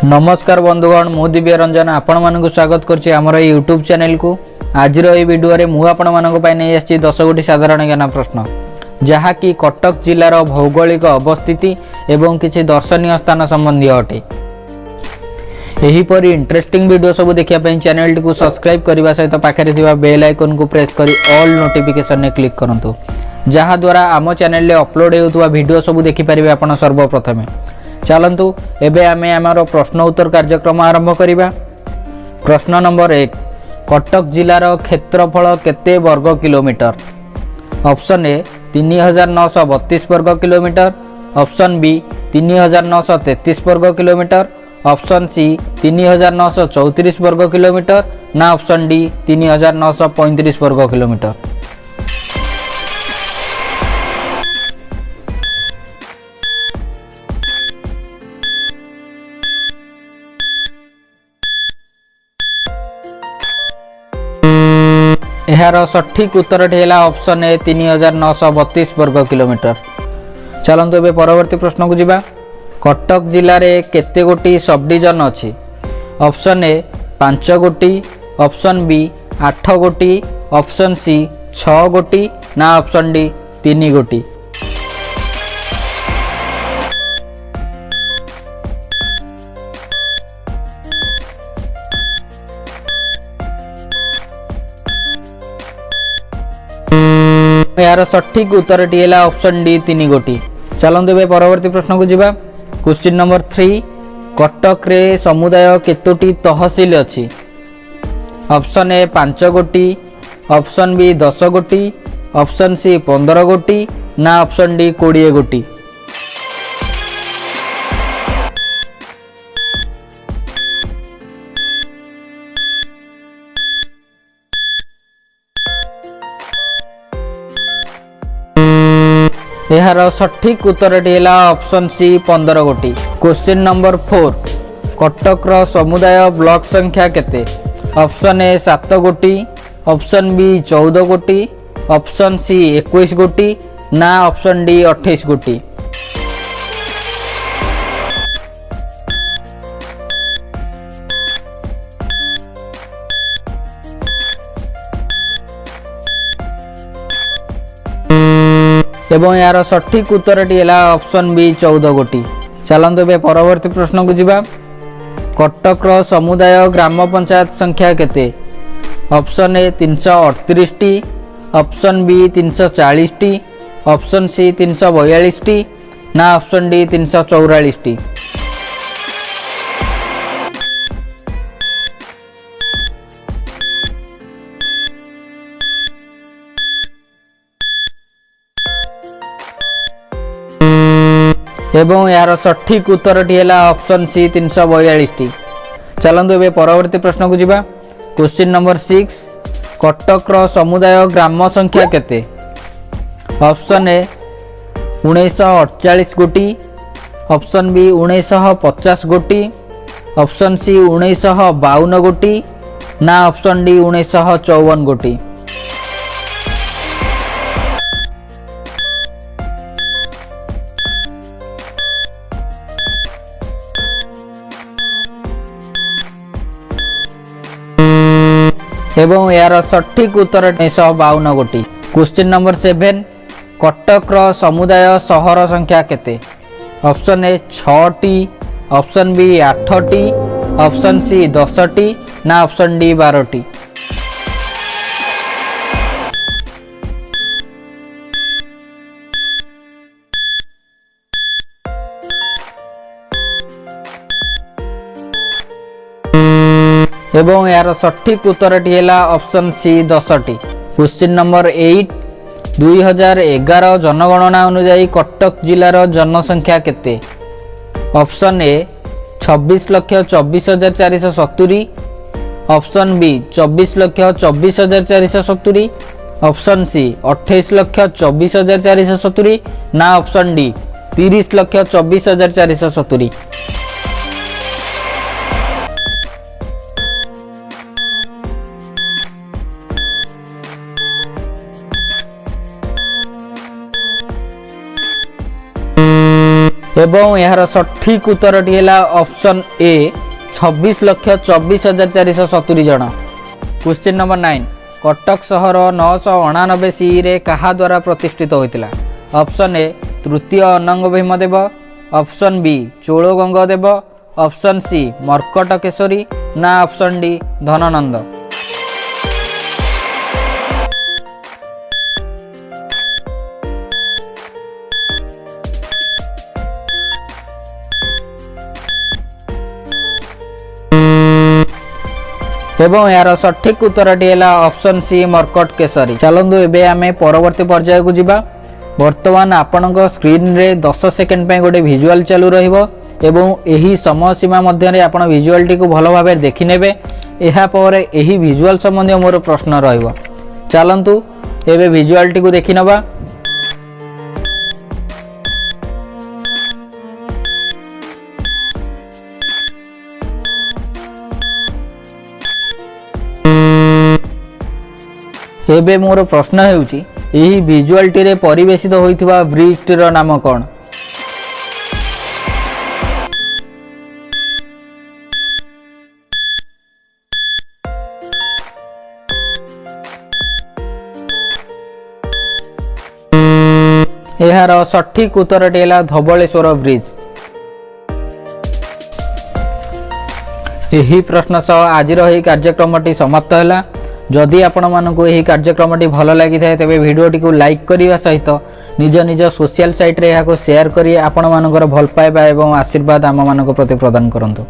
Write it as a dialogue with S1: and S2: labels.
S1: नमस्कार बंधुगण मु दिव्य रंजन आपण मानक स्वागत करछि हमर यूट्यूब चैनल को। आज वीडियो रे मु आपण मानक पय नै आछि 10 गोटी साधारण ज्ञान प्रश्न जहा कि कटक जिल्लार भौगोलिक अवस्थिति एवं किछि दर्शनीय स्थान संबंधी अटे। एही परि इंटरेस्टिंग वीडियो सब देखिया पय चैनल को सब्सक्राइब करबा सहित पाखरे थिबा बेल आइकन को प्रेस करी ऑल नोटिफिकेशन ने क्लिक करंतु जहा द्वारा आम चैनल रे अपलोड हेउतबा वीडियो सब देखि परिबे आपण सर्वप्रथमे। चलंतु एबे आमे आमर प्रश्न उत्तर कार्यक्रम आरंभ करिबा। प्रश्न नंबर 1 कटक जिल्लार क्षेत्रफल केते वर्ग किलोमीटर? ऑप्शन ए 3932 वर्ग किलोमीटर, ऑप्शन बी 3933 वर्ग किलोमीटर, ऑप्शन सी 3934 वर्ग किलोमीटर ना ऑप्शन डी 3935 वर्ग किलोमीटर। यार सठिक उत्तर है ऑप्शन ए 3932 वर्ग किलोमीटर। चलंतु एबे परवर्ती प्रश्न को जिबा। कटक जिल्ला रे केते गोटी सब डिविजन अछि? ऑप्शन ए 5 गोटी, ऑप्शन बी 8 गोटी, ऑप्शन सी 6 गोटी ना ऑप्शन डी 3 गोटी। यार सठिक उत्तर है ऑप्शन डी 3 गोटी। चलंतु एबे परवर्ती प्रश्न को जिबा। क्वेश्चन नंबर 3 कटक रे समुदाय केतोटी तहसील अछि? ऑप्शन ए 5 गोटी, ऑप्शन बी 10 गोटी, ऑप्शन सी 15 गोटी ना ऑप्शन डी 20 गोटी। यार सठिक उत्तर है ऑप्शन सी 15 गोटी। क्वेश्चन नंबर 4 कटक रो समुदाय ब्लॉक संख्या केते? ऑप्शन ए 7 गोटी, ऑप्शन बी 14 गोटी, ऑप्शन सी 21 गोटी ना ऑप्शन डी 28 गोटी। एवं यार सठिक उत्तर है ऑप्शन बी 14 गोटी। चलंतु एबे परवर्ती प्रश्न को जिबा। कटक रो समुदाय ग्राम पंचायत संख्या केते? ऑप्शन ए 338 टी, ऑप्शन बी 340 टी, ऑप्शन सी 342 टी ना ऑप्शन डी 344 टी। एवं यार सठिक उत्तर है ऑप्शन सी 342 टी। चलंतु एबे परवर्ती प्रश्न को जिबा। क्वेश्चन नंबर 6 कटक रो समुदाय ग्राम संख्या केते? ऑप्शन ए 1948 गोटी, ऑप्शन बी 1950 गोटी, ऑप्शन सी 1952 गोटी ना ऑप्शन डी 1954 गोटी। एवं यार सठिक उत्तर 1952 गोटी। क्वेश्चन नंबर 7 कटक रो समुदाय सहर संख्या केते? ऑप्शन ए 6 टी, ऑप्शन बी 8 टी, ऑप्शन सी 10 टी ना ऑप्शन डी 12 टी। एवं यार सठिक उत्तर है ऑप्शन सी 10 टी। क्वेश्चन नंबर 8 2011 जनगणना अनुसार कटक जिल्लार जनसंख्या केते? Option A 26,24,470, option B 24,24,470, option C 28,24,470 ना ऑप्शन डी 30,24,470। एवं यार सठिक उत्तरटी है ऑप्शन ए 26,24,470 जन। क्वेश्चन नंबर 9 कटक सहर 999 सी रे कहा द्वारा प्रतिष्ठित होता? ऑप्शन ए तृतीय Anang Bhimdev, option B Chola Gangadev, option C Markat Keshari ना ऑप्शन डी धनानंद। एवं यार सठिक उत्तरटी है ऑप्शन सी मर्कट केशरी। चलतु एबे आमे परवर्ती पर्याय को जिबा। वर्तमान आपणक स्क्रीन रे 10 सेकेंड पे गोटे विजुअल चालू रहिबो एवं एही समय सीमा मध्य रे आपण विजुअल टी को भलो भाबे देखि नेबे। एहा परे एही विजुअल संबंधी मोर प्रश्न रहिबो। चलतु एबे विजुअल टी को देखि नबा। एबे मोर प्रश्न हेउची एही विजुअल टी रे परिवेशित होइथिबा ब्रिज टी रो नाम कोन? एहार सठिक उत्तरटी है धवलेश्वर ब्रिज। यही प्रश्न सह आज कार्यक्रम समाप्त है। जदि आपण मानक यह कार्यक्रम भल लगी था तेज भिडटी को लाइक करने सहित निज निज सोशल साइट रे शेयर करी आपण मानकर भल पाइबा एवं आशीर्वाद आम मान प्रति प्रदान करंतु।